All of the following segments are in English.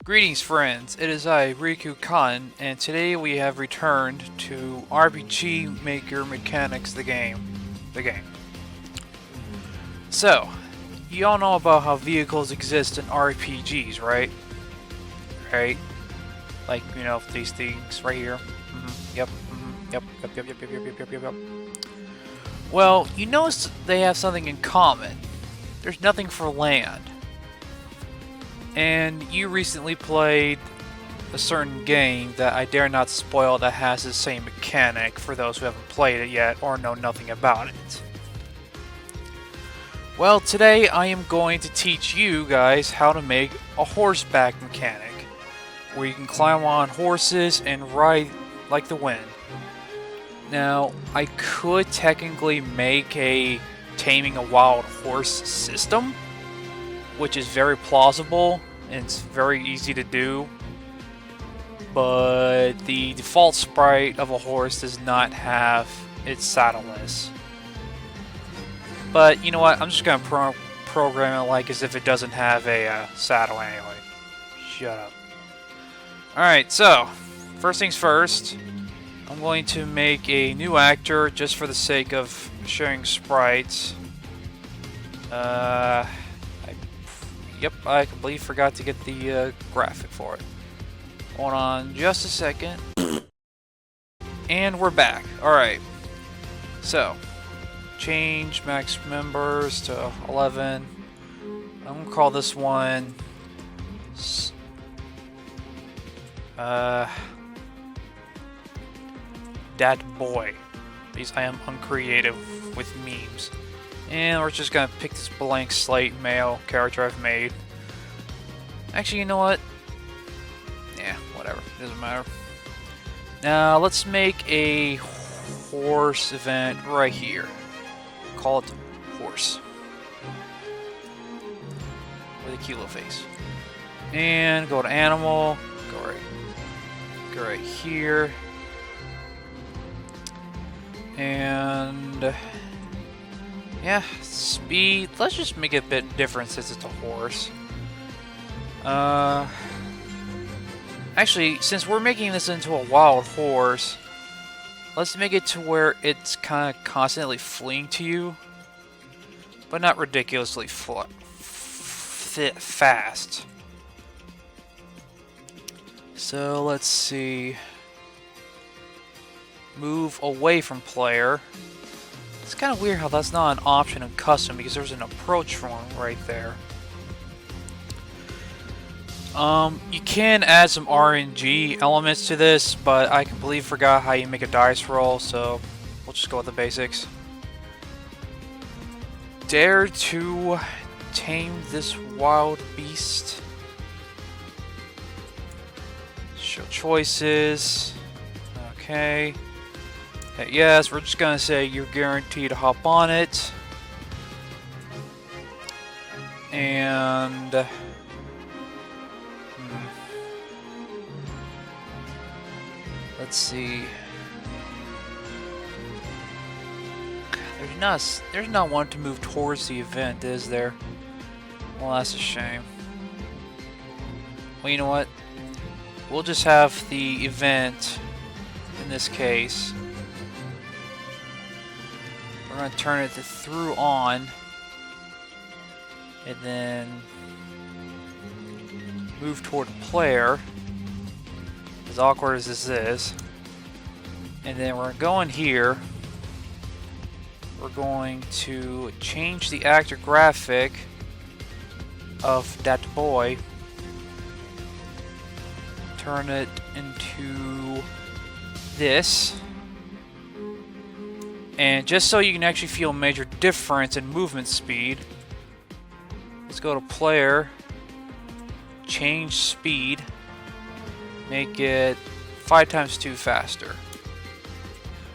Greetings friends, it is I, Riku Khan, and today we have returned to RPG Maker Mechanics the game. So, you all know about how vehicles exist in RPGs, right? Right? Like, you know, these things right here. Yep. Yep. Well, you notice they have something in common. There's nothing for land. And you recently played a certain game that I dare not spoil that has the same mechanic for those who haven't played it yet or know nothing about it. Well, today I am going to teach you guys how to make a horseback mechanic, where you can climb on horses and ride like the wind. Now, I could technically make a Taming a Wild Horse system, which is very plausible and it's very easy to do, but the default sprite of a horse does not have its saddleless. But you know what, I'm just going to program it like as if it doesn't have a saddle anyway. Shut up. Alright, so first things first, I'm going to make a new actor just for the sake of sharing sprites. Yep, I completely forgot to get the graphic for it. Hold on just a second. And we're back. Alright. So, change max members to 11. I'm going to call this one... Dat Boy. Because I am uncreative with memes. And we're just gonna pick this blank slate male character I've made. Actually, you know what? Yeah, whatever. Doesn't matter. Now, let's make a horse event right here. Call it horse. With a kilo face. And go to animal. Go right here. And... yeah, speed. Let's just make it a bit different since it's a horse. Actually, since we're making this into a wild horse, let's make it to where it's kind of constantly fleeing to you, but not ridiculously fast. So let's see. Move away from player. It's kind of weird how that's not an option in custom because there's an approach one right there. You can add some RNG elements to this, but I completely forgot how you make a dice roll, so we'll just go with the basics. Dare to tame this wild beast. Show choices. Okay. Yes, we're just gonna say you're guaranteed to hop on it. And let's see. There's not one to move towards the event, is there? Well, that's a shame. Well, you know what? We'll just have the event in this case. We're going to turn it to through on, and then move toward player, as awkward as this is. And then we're going here. We're going to change the actor graphic of that boy, turn it into this. And just so you can actually feel a major difference in movement speed, let's go to player, change speed, make it 5 times 2 faster.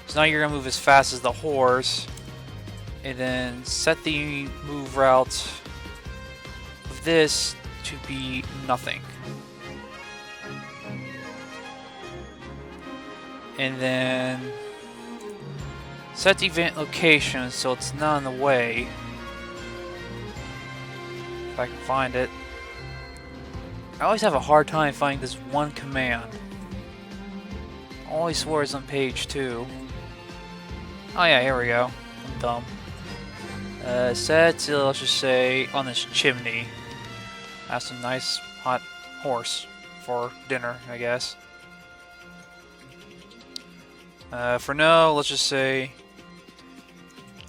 So now you're going to move as fast as the horse, and then set the move route of this to be nothing. And then set the event location so it's not in the way. If I can find it. I always have a hard time finding this one command. Always swear it's on page 2. Oh yeah, here we go. I'm dumb. Set to, let's just say, on this chimney. Have some nice hot horse for dinner, I guess. For no, let's just say,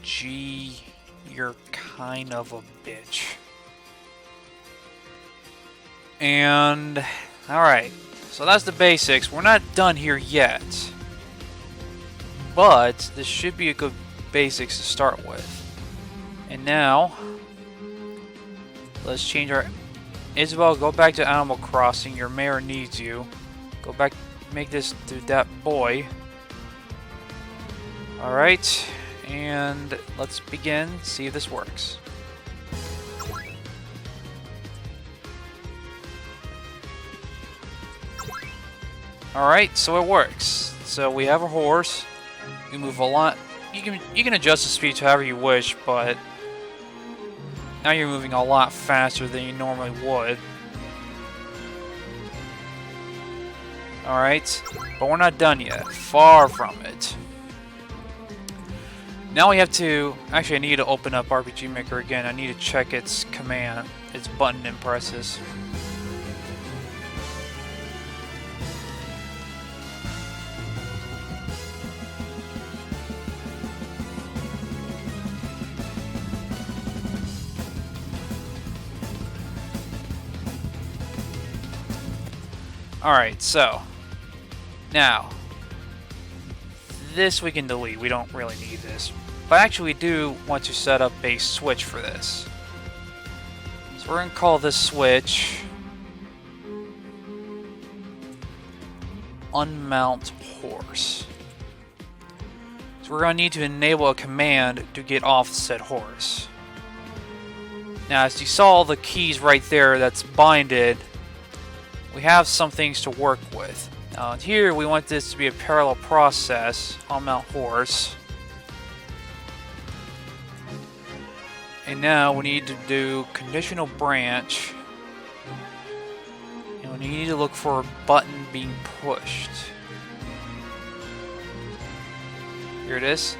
gee, you're kind of a bitch. And, alright, so that's the basics. We're not done here yet. But, this should be a good basics to start with. And now, let's change our... Isabel, go back to Animal Crossing. Your mayor needs you. Go back, make this to that boy. Alright, and let's begin, see if this works. Alright, so it works. So we have a horse. We move a lot. You can adjust the speed to however you wish, but now you're moving a lot faster than you normally would. Alright, but we're not done yet. Far from it. Now we have to... Actually, I need to open up RPG Maker again. I need to check its command, its button and presses. Alright, so... Now... This we can delete. We don't really need this. But actually we do want to set up a switch for this. So we're going to call this switch Unmount Horse. So we're going to need to enable a command to get off said horse. Now as you saw the keys right there that's binded, we have some things to work with. Now here we want this to be a parallel process, Unmount Horse. And now we need to do conditional branch. And we need to look for a button being pushed. Here it is.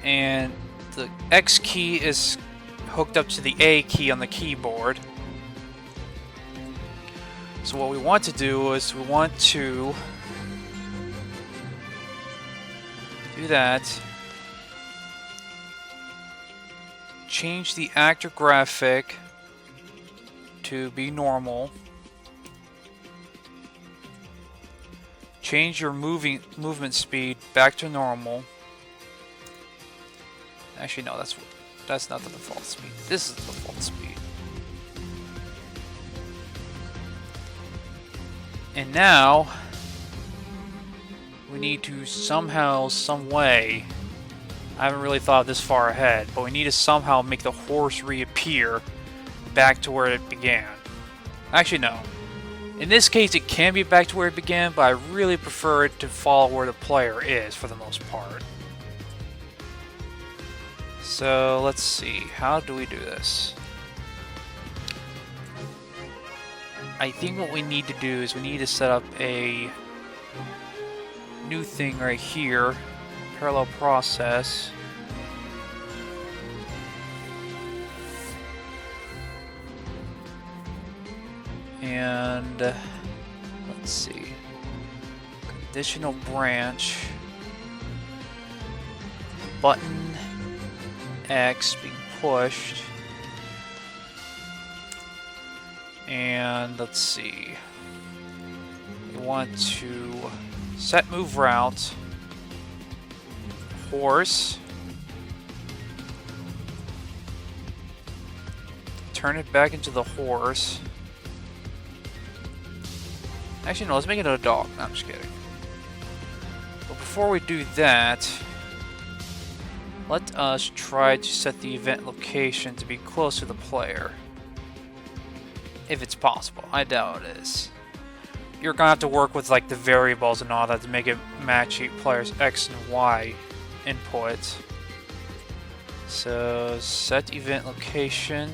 And the X key is hooked up to the A key on the keyboard. So what we want to do is we want to do that. Change the actor graphic to be normal. Change your movement speed back to normal. Actually, no, that's not the default speed. This is the default speed. And now we need to somehow, some way, I haven't really thought this far ahead, but we need to somehow make the horse reappear back to where it began. Actually, no. In this case, it can be back to where it began, but I really prefer it to follow where the player is for the most part. So, let's see. How do we do this? I think what we need to do is we need to set up a new thing right here. Parallel process. And let's see. Conditional branch. Button X being pushed. And let's see. We want to set move route. Horse. Turn it back into the horse. Actually, no, let's make it a dog. No, I'm just kidding. But before we do that, let us try to set the event location to be close to the player. If it's possible. I doubt it is. You're gonna have to work with like the variables and all that to make it match each player's X and Y inputs. So set event location.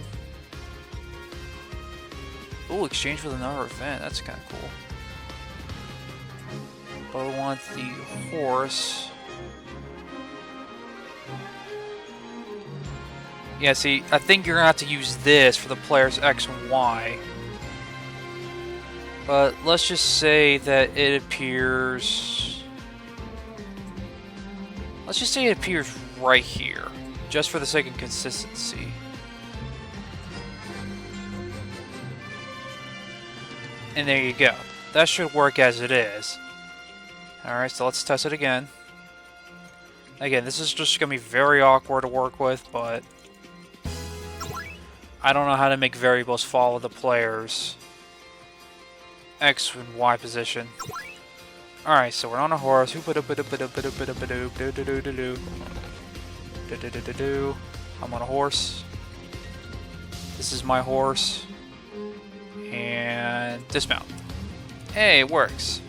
Ooh, exchange with another event. That's kind of cool. But we want the horse. Yeah, see, I think you're gonna have to use this for the player's X and Y. But let's just say that it appears... Let's just say it appears right here, just for the sake of consistency. And there you go. That should work as it is. Alright, so let's test it again. Again, this is just going to be very awkward to work with, but I don't know how to make variables follow the player's X and Y position. Alright, so we're on a horse. I'm on a horse. This is my horse. And dismount. Hey, it works.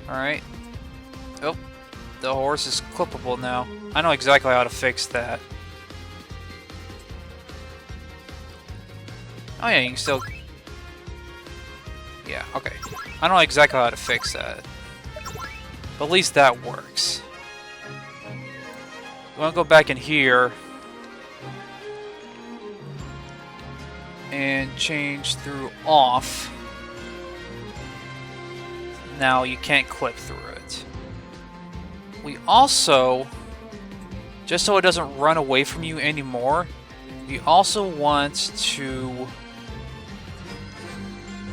Alright. Oh, the horse is clippable now. I know exactly how to fix that. Oh yeah, you can still... Yeah, okay. I know exactly how to fix that. But at least that works. We want to go back in here and change through off. Now you can't clip through it. We also, just so it doesn't run away from you anymore, we also want to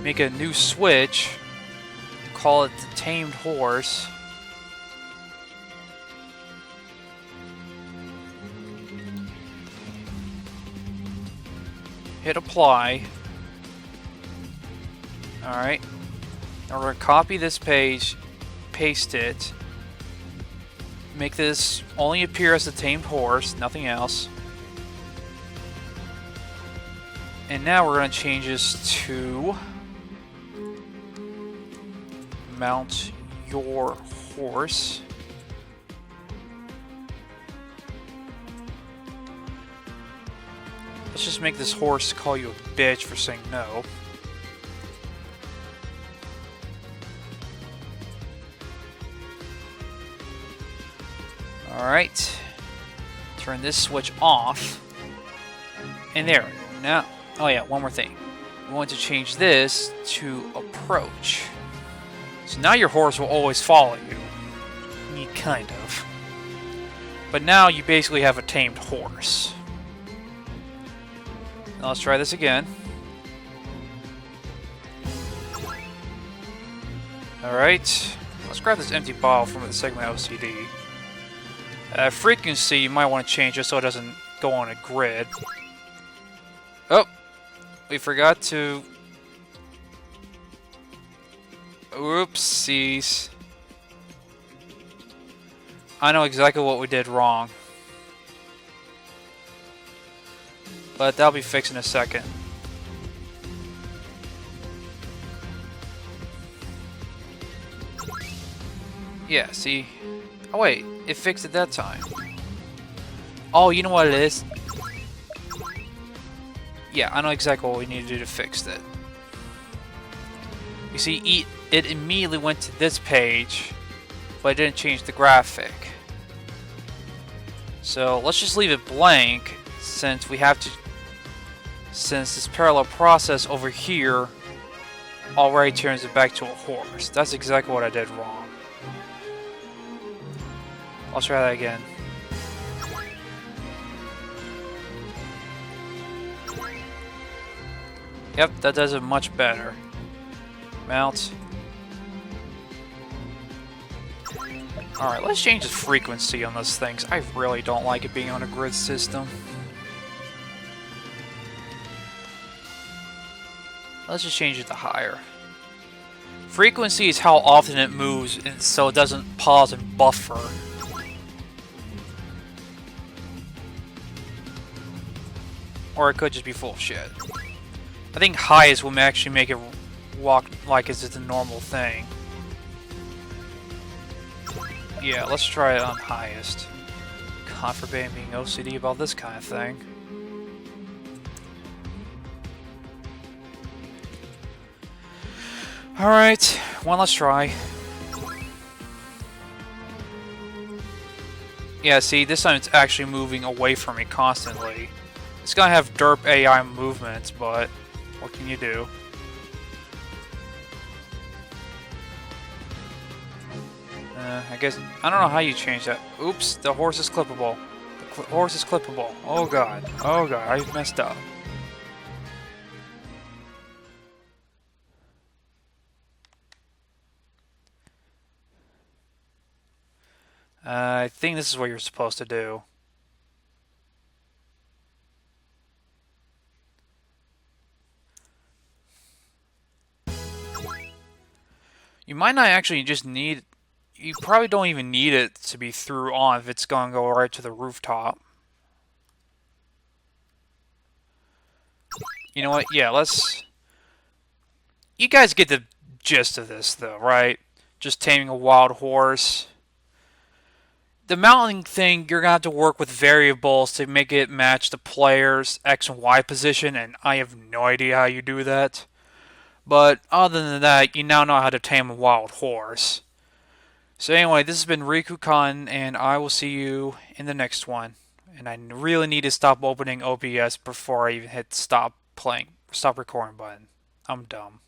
make a new switch, call it the tamed horse. Hit apply. Alright. Now we're going to copy this page, paste it, make this only appear as the tamed horse, nothing else. And now we're going to change this to mount your horse. Let's just make this horse call you a bitch for saying no. Alright. Turn this switch off. And there. Now, oh yeah, one more thing. We want to change this to approach. So now your horse will always follow you. Kind of. But now you basically have a tamed horse. Now let's try this again. Alright. Let's grab this empty bottle from the segment LCD. Frequency you might want to change just so it doesn't go on a grid. Oh! We forgot to... Oopsies. I know exactly what we did wrong. But that'll be fixed in a second. Yeah, see? Oh wait, it fixed it that time. Oh, you know what it is? Yeah, I know exactly what we need to do to fix it. You see, it immediately went to this page, but it didn't change the graphic. So let's just leave it blank, since we have to... Since this parallel process over here already turns it back to a horse. That's exactly what I did wrong. I'll try that again. Yep, that does it much better. Mount. Alright, let's change the frequency on those things. I really don't like it being on a grid system. Let's just change it to higher. Frequency is how often it moves, and so it doesn't pause and buffer. Or it could just be full of shit. I think high is when we actually make it walk like it's a normal thing. Yeah, let's try it on highest. God forbid being OCD about this kind of thing. Alright, one last try. Yeah, see, this time it's actually moving away from me constantly. It's gonna have derp AI movements, but what can you do? I guess, I don't know how you change that. Oops, the horse is clippable. The horse is clippable. Oh god. Oh god, I messed up. I think this is what you're supposed to do. You might not actually just need... You probably don't even need it to be through on if it's going to go right to the rooftop. You know what? Yeah, let's... You guys get the gist of this, though, right? Just taming a wild horse. The mounting thing, you're going to have to work with variables to make it match the player's X and Y position, and I have no idea how you do that. But other than that, you now know how to tame a wild horse. So anyway, this has been Riku-kun, and I will see you in the next one. And I really need to stop opening OBS before I even hit stop recording button. I'm dumb.